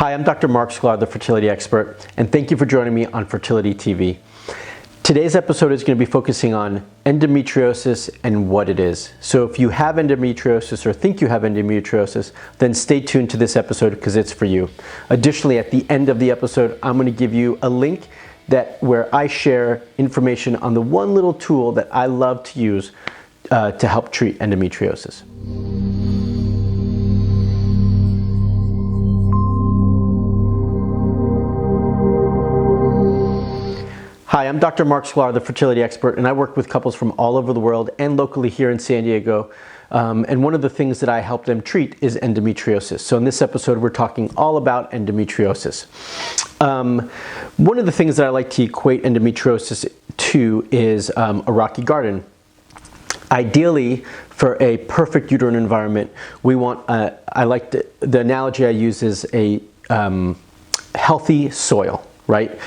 Hi, I'm Dr. Mark Sklar, the fertility expert, and thank you for joining me on Fertility TV. Today's episode is going to be focusing on endometriosis and what it is. So if you have endometriosis or think you have endometriosis, then stay tuned to this episode because it's for you. Additionally, at the end of the episode, I'm going to give you a link where I share information on the one little tool that I love to use to help treat endometriosis. Hi, I'm Dr. Mark Sklar, the fertility expert, and I work with couples from all over the world and locally here in San Diego. And one of the things that I help them treat is endometriosis. So in this episode, we're talking all about endometriosis. One of the things that I like to equate endometriosis to is a rocky garden. Ideally, for a perfect uterine environment, we want, I like the analogy I use is a healthy soil, right?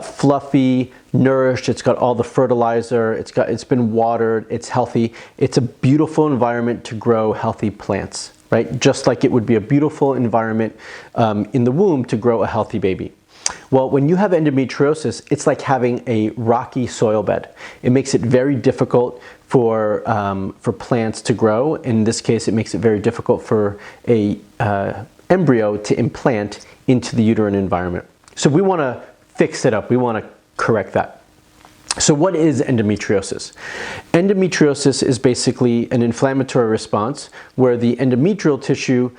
Fluffy, nourished, it's got all the fertilizer, it's been watered, it's healthy. It's a beautiful environment to grow healthy plants, right? Just like it would be a beautiful environment in the womb to grow a healthy baby. Well, when you have endometriosis, it's like having a rocky soil bed. It makes it very difficult for plants to grow. In this case, it makes it very difficult for a embryo to implant into the uterine environment. So we want to fix it up. We want to correct that. So what is endometriosis? Endometriosis is basically an inflammatory response where the endometrial tissue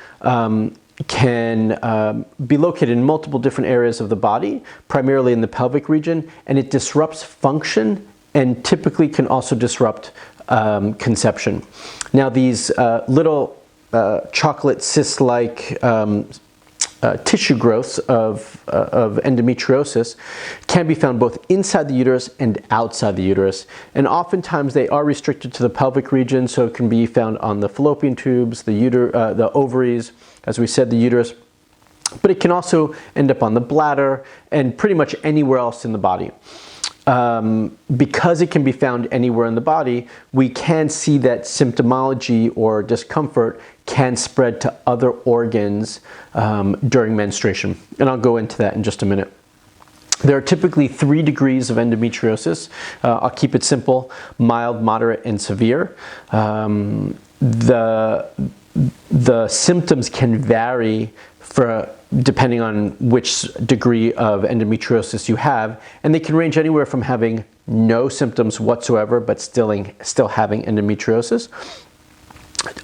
can be located in multiple different areas of the body, primarily in the pelvic region, and it disrupts function and typically can also disrupt conception. Now these little chocolate cyst-like tissue growths of endometriosis can be found both inside the uterus and outside the uterus. And oftentimes they are restricted to the pelvic region, so it can be found on the fallopian tubes, the ovaries, as we said, the uterus. But it can also end up on the bladder and pretty much anywhere else in the body. Because it can be found anywhere in the body, we can see that symptomology or discomfort can spread to other organs during menstruation. And I'll go into that in just a minute. There are typically 3 degrees of endometriosis. I'll keep it simple: mild, moderate, and severe. The symptoms can vary depending on which degree of endometriosis you have, and they can range anywhere from having no symptoms whatsoever but still having endometriosis,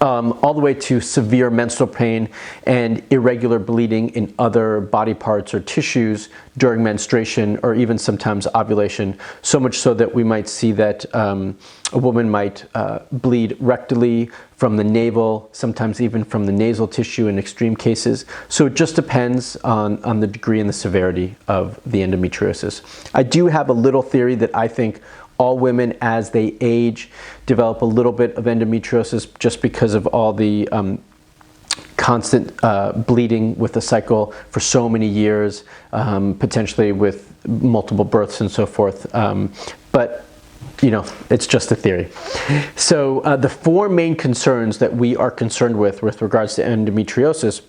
all the way to severe menstrual pain and irregular bleeding in other body parts or tissues during menstruation or even sometimes ovulation, so much so that we might see that a woman might bleed rectally from the navel, sometimes even from the nasal tissue in extreme cases. So it just depends on the degree and the severity of the endometriosis. I do have a little theory that I think all women, as they age, develop a little bit of endometriosis just because of all the constant bleeding with the cycle for so many years, potentially with multiple births and so forth. But you know, it's just a theory. So the 4 main concerns that we are concerned with regards to endometriosis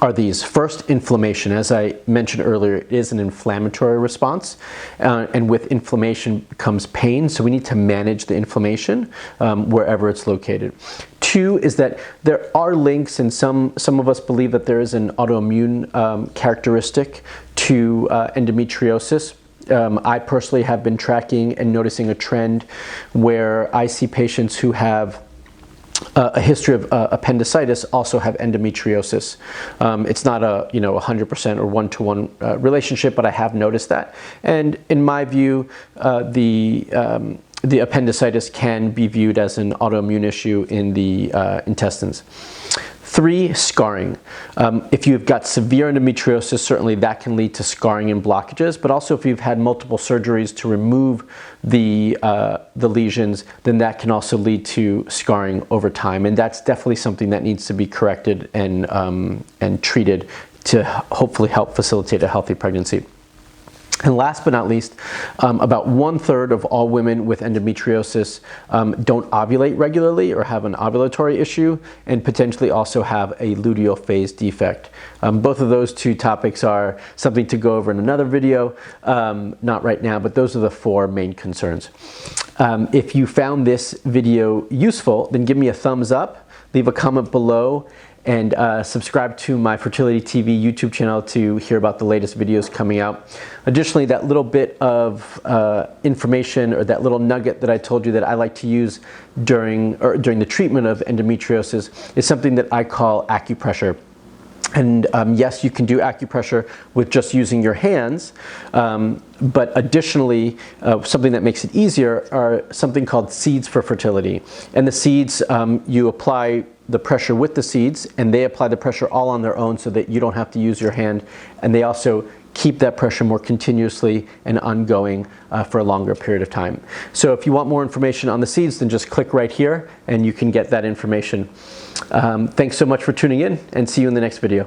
are these. First, inflammation. As I mentioned earlier, it is an inflammatory response, and with inflammation comes pain, so we need to manage the inflammation wherever it's located. 2 is that there are links, and some of us believe that there is an autoimmune characteristic to endometriosis. I personally have been tracking and noticing a trend where I see patients who have a history of appendicitis also have endometriosis. It's not a 100% or one-to-one relationship, but I have noticed that. And in my view, the appendicitis can be viewed as an autoimmune issue in the intestines. 3, scarring. If you've got severe endometriosis, certainly that can lead to scarring and blockages, but also if you've had multiple surgeries to remove the lesions, then that can also lead to scarring over time. And that's definitely something that needs to be corrected and treated to hopefully help facilitate a healthy pregnancy. And last but not least, about 1/3 of all women with endometriosis don't ovulate regularly or have an ovulatory issue, and potentially also have a luteal phase defect. Both of those two topics are something to go over in another video, not right now, but those are the 4 main concerns. If you found this video useful, then give me a thumbs up, leave a comment below, and subscribe to my Fertility TV YouTube channel to hear about the latest videos coming out. Additionally, that little bit of information, or that little nugget that I told you that I like to use during the treatment of endometriosis, is something that I call acupressure. And yes, you can do acupressure with just using your hands, but additionally, something that makes it easier are something called seeds for fertility. And the seeds, you apply the pressure with the seeds, and they apply the pressure all on their own so that you don't have to use your hand, and they also keep that pressure more continuously and ongoing for a longer period of time. So if you want more information on the seeds, then just click right here and you can get that information. Thanks so much for tuning in, and see you in the next video.